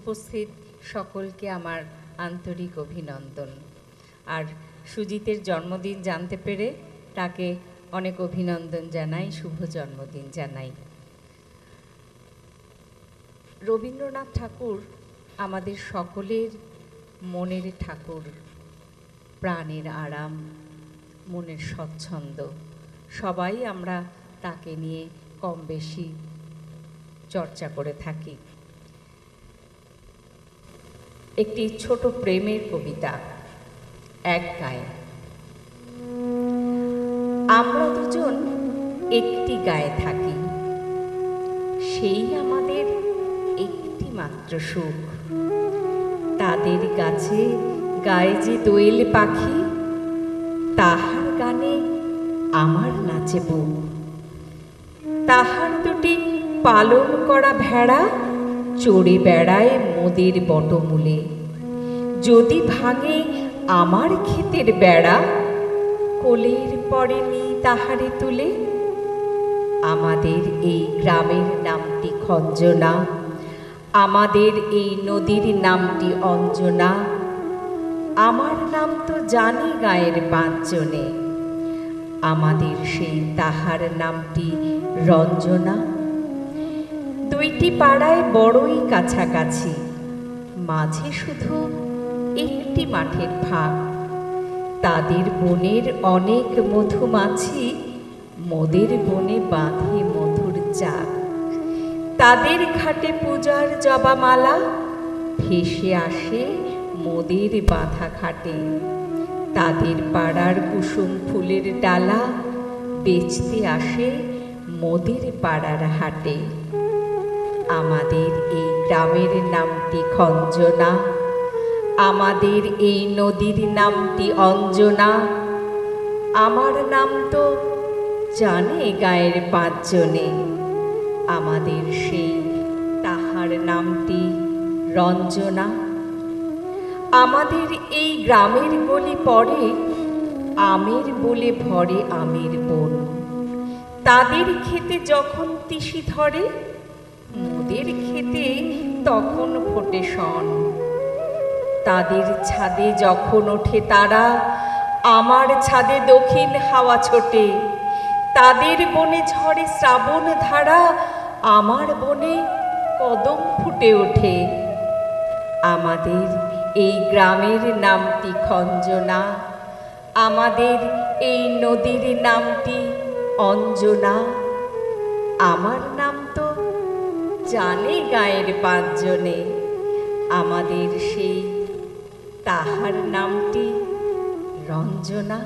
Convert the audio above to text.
উপস্থিত সকলকে আমার আন্তরিক অভিনন্দন। আর সুজিতের জন্মদিন জানতে পেরে তাকে অনেক অভিনন্দন জানাই, শুভ জন্মদিন জানাই। রবীন্দ্রনাথ ঠাকুর আমাদের সকলের মনের ঠাকুর, প্রাণের আরাম, মনের স্বচ্ছন্দ। সবাই আমরা তাকে নিয়ে কম বেশি চর্চা করে থাকি। একটি ছোট প্রেমের কবিতা, এক গায়ে। আমরা দুজন একটি গায়ে থাকি, সেই আমাদের একটি মাত্র সুখ। তাদের গাছে গায়ে যে দোয়েল পাখি, তাহার গানে আমার নাচে বুক। তাহার দুটি পালন করা ভেড়া চড়ে বেড়ায় মোদের বটমূলে। যদি ভাঙে আমার ক্ষেতের বেড়া, কোলের পরে নি তাহারে তুলে। আমাদের এই গ্রামের নামটি খঞ্জনা, আমাদের এই নদীর নামটি অঞ্জনা। আমার নাম তো জানি গায়ের পাঁচজনে, আমাদের সেই তাহার নামটি রঞ্জনা। দুইটি পাড়ায় বড়ই কাছাকাছি, মাঝে শুধু একটি মাঠের ফাঁক। তাদের বনের অনেক মধুমাছি, মোদের বনে বাঁধে মধুর চাক। তাদের ঘাটে পূজার জবামালা ভেসে আসে মোদের বাঁধা ঘাটে। তাদের পাড়ার কুসুম ফুলের ডালা বেচতে আসে মোদের পাড়ার হাটে। আমাদের এই গ্রামের নামটি খঞ্জনা, আমাদের এই নদীর নামটি অঞ্জনা। আমার নাম তো জানে গায়ের পাঁচজনে, আমাদের সেই তাহার নামটি রঞ্জনা। আমাদের এই গ্রামের গলি পড়ে আমের বলে ভরে আমের বন। তাদের খেতে যখন তিসি ধরে, মোদের খেতে তখন ফোটে শন। তাদের ছাদে যখন ওঠে তারা, আমার ছাদে দক্ষিণ হাওয়া ছোটে। তাদের বনে ঝরে শ্রাবণ ধারা, আমার বনে কদম ফুটে ওঠে। আমাদের এই গ্রামের নামটি খঞ্জনা, আমাদের এই নদীর নামটি অঞ্জনা। আমার নাম তো জানে গায়ের পাঁচজনে, আমাদের সেই তাহার নামটি রঞ্জনা।